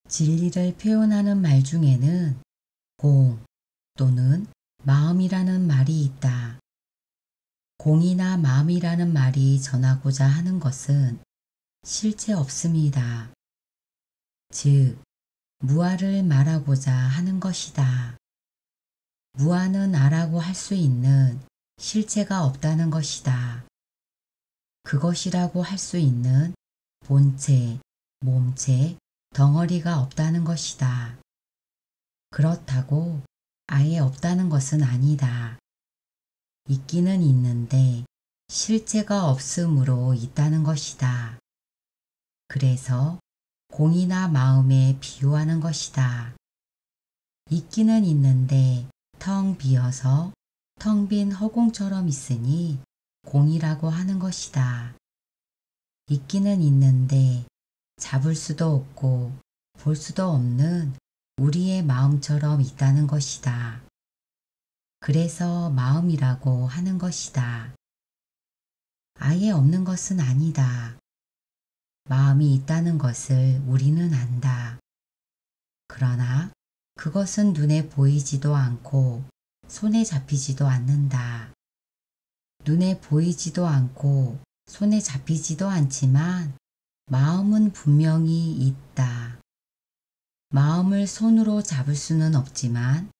진리를 표현하는 말 중에는 공 또는 마음이라는 말이 있다. 공이나 마음이라는 말이 전하고자 하는 것은 실제 없습니다. 즉, 무아를 말하고자 하는 것이다. 무아는 아라고 할 수 있는 실체가 없다는 것이다. 그것이라고 할 수 있는 본체, 몸체, 덩어리가 없다는 것이다. 그렇다고 아예 없다는 것은 아니다. 있기는 있는데 실체가 없으므로 있다는 것이다. 그래서 공이나 마음에 비유하는 것이다. 있기는 있는데 텅 비어서 텅 빈 허공처럼 있으니 공이라고 하는 것이다. 있기는 있는데 잡을 수도 없고 볼 수도 없는 우리의 마음처럼 있다는 것이다. 그래서 마음이라고 하는 것이다. 아예 없는 것은 아니다. 마음이 있다는 것을 우리는 안다. 그러나 그것은 눈에 보이지도 않고 손에 잡히지도 않는다. 눈에 보이지도 않고 손에 잡히지도 않지만 마음은 분명히 있다. 마음을 손으로 잡을 수는 없지만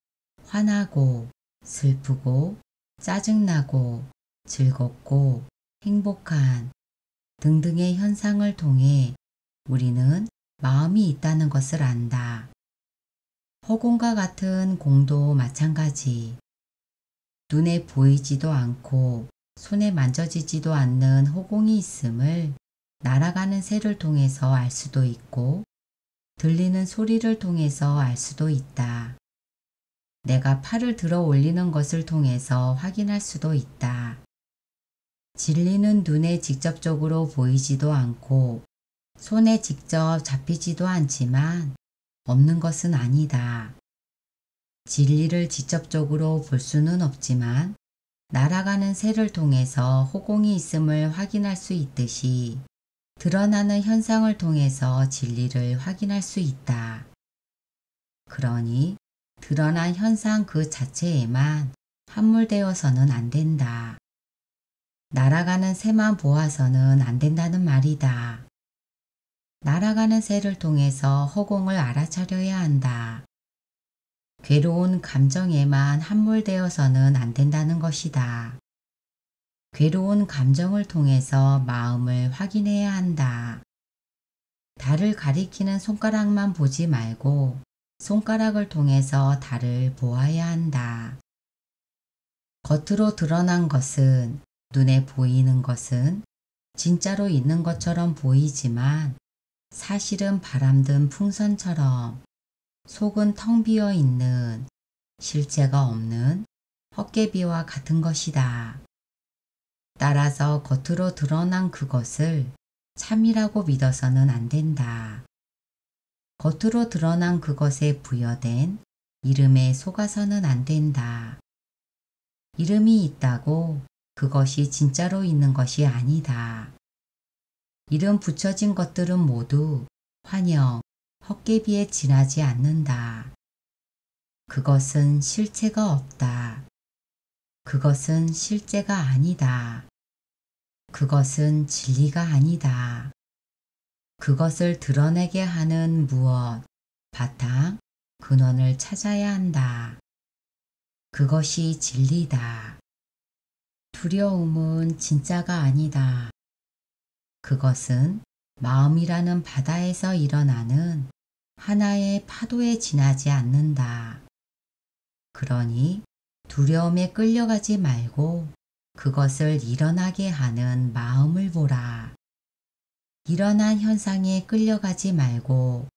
화나고 슬프고 짜증나고 즐겁고 행복한 등등의 현상을 통해 우리는 마음이 있다는 것을 안다. 허공과 같은 공도 마찬가지. 눈에 보이지도 않고 손에 만져지지도 않는 허공이 있음을 날아가는 새를 통해서 알 수도 있고 들리는 소리를 통해서 알 수도 있다. 내가 팔을 들어 올리는 것을 통해서 확인할 수도 있다. 진리는 눈에 직접적으로 보이지도 않고 손에 직접 잡히지도 않지만 없는 것은 아니다. 진리를 직접적으로 볼 수는 없지만 날아가는 새를 통해서 허공이 있음을 확인할 수 있듯이 드러나는 현상을 통해서 진리를 확인할 수 있다. 그러니 드러난 현상 그 자체에만 함몰되어서는 안 된다. 날아가는 새만 보아서는 안 된다는 말이다. 날아가는 새를 통해서 허공을 알아차려야 한다. 괴로운 감정에만 함몰되어서는 안 된다는 것이다. 괴로운 감정을 통해서 마음을 확인해야 한다. 달을 가리키는 손가락만 보지 말고 손가락을 통해서 달을 보아야 한다. 겉으로 드러난 것은, 눈에 보이는 것은 진짜로 있는 것처럼 보이지만 사실은 바람든 풍선처럼 속은 텅 비어 있는 실체가 없는 헛개비와 같은 것이다. 따라서 겉으로 드러난 그것을 참이라고 믿어서는 안 된다. 겉으로 드러난 그것에 부여된 이름에 속아서는 안 된다. 이름이 있다고 그것이 진짜로 있는 것이 아니다. 이름 붙여진 것들은 모두 환영, 헛개비에 지나지 않는다. 그것은 실체가 없다. 그것은 실제가 아니다. 그것은 진리가 아니다. 그것을 드러내게 하는 무엇, 바탕, 근원을 찾아야 한다. 그것이 진리다. 두려움은 진짜가 아니다. 그것은 마음이라는 바다에서 일어나는 하나의 파도에 지나지 않는다. 그러니 두려움에 끌려가지 말고 그것을 일어나게 하는 마음을 보라. 일어난 현상에 끌려가지 말고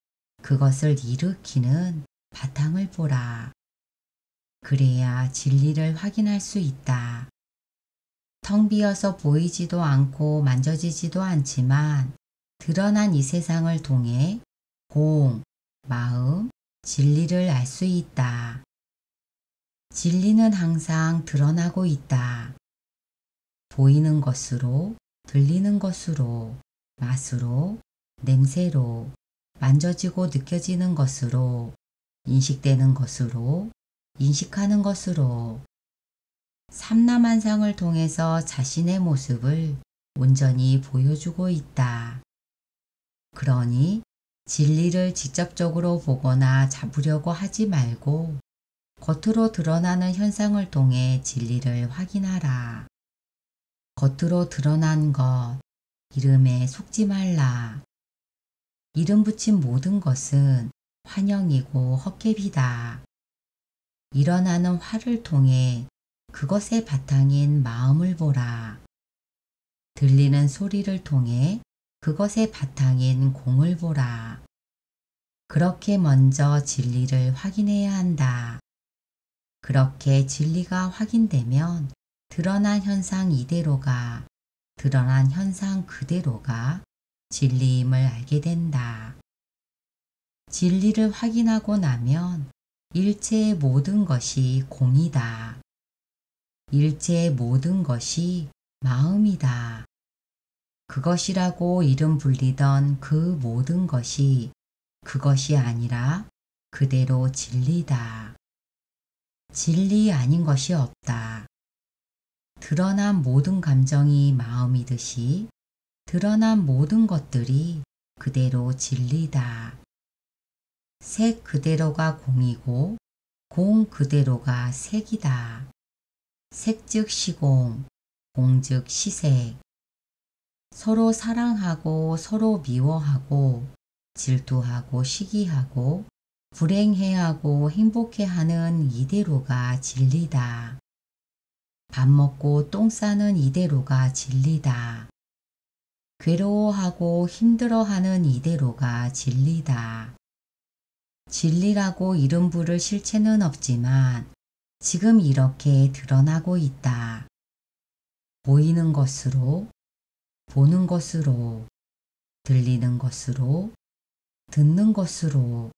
그것을 일으키는 바탕을 보라. 그래야 진리를 확인할 수 있다. 텅 비어서 보이지도 않고 만져지지도 않지만 드러난 이 세상을 통해 공, 마음, 진리를 알 수 있다. 진리는 항상 드러나고 있다. 보이는 것으로, 들리는 것으로, 맛으로, 냄새로, 만져지고 느껴지는 것으로, 인식되는 것으로, 인식하는 것으로 삼라만상을 통해서 자신의 모습을 온전히 보여주고 있다. 그러니 진리를 직접적으로 보거나 잡으려고 하지 말고 겉으로 드러나는 현상을 통해 진리를 확인하라. 겉으로 드러난 것, 이름에 속지 말라. 이름 붙인 모든 것은 환영이고 헛개비다. 일어나는 화를 통해 그것의 바탕인 마음을 보라. 들리는 소리를 통해 그것의 바탕인 공을 보라. 그렇게 먼저 진리를 확인해야 한다. 그렇게 진리가 확인되면 드러난 현상 이대로가, 드러난 현상 그대로가 진리임을 알게 된다. 진리를 확인하고 나면 일체의 모든 것이 공이다. 일체의 모든 것이 마음이다. 그것이라고 이름 불리던 그 모든 것이 그것이 아니라 그대로 진리다. 진리 아닌 것이 없다. 드러난 모든 감정이 마음이듯이 드러난 모든 것들이 그대로 진리다. 색 그대로가 공이고 공 그대로가 색이다. 색 즉 시공, 공 즉 시색. 서로 사랑하고 서로 미워하고 질투하고 시기하고 불행해하고 행복해하는 이대로가 진리다. 밥 먹고 똥 싸는 이대로가 진리다. 괴로워하고 힘들어하는 이대로가 진리다. 진리라고 이름 부를 실체는 없지만 지금 이렇게 드러나고 있다. 보이는 것으로, 보는 것으로, 들리는 것으로, 듣는 것으로,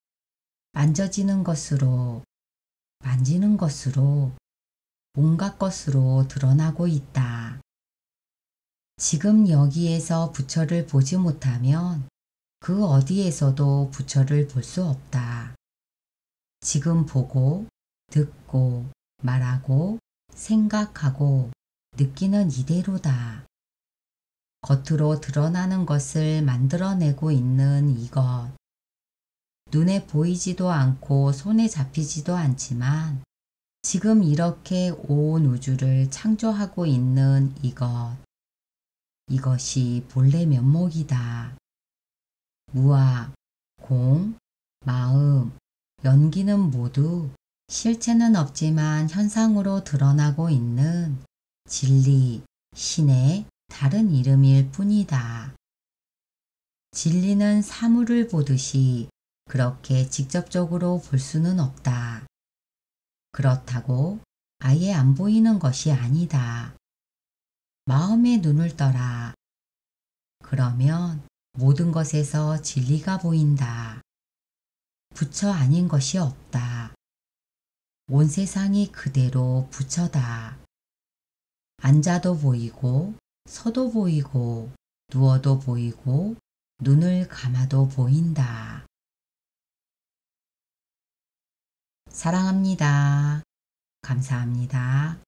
만져지는 것으로, 만지는 것으로, 온갖 것으로 드러나고 있다. 지금 여기에서 부처를 보지 못하면 그 어디에서도 부처를 볼 수 없다. 지금 보고, 듣고, 말하고, 생각하고, 느끼는 이대로다. 겉으로 드러나는 것을 만들어내고 있는 이것. 눈에 보이지도 않고 손에 잡히지도 않지만 지금 이렇게 온 우주를 창조하고 있는 이것. 이것이 본래 면목이다. 무아, 공, 마음, 연기는 모두 실체는 없지만 현상으로 드러나고 있는 진리, 신의 다른 이름일 뿐이다. 진리는 사물을 보듯이 그렇게 직접적으로 볼 수는 없다. 그렇다고 아예 안 보이는 것이 아니다. 마음의 눈을 떠라. 그러면 모든 것에서 진리가 보인다. 부처 아닌 것이 없다. 온 세상이 그대로 부처다. 앉아도 보이고, 서도 보이고, 누워도 보이고, 눈을 감아도 보인다. 사랑합니다. 감사합니다.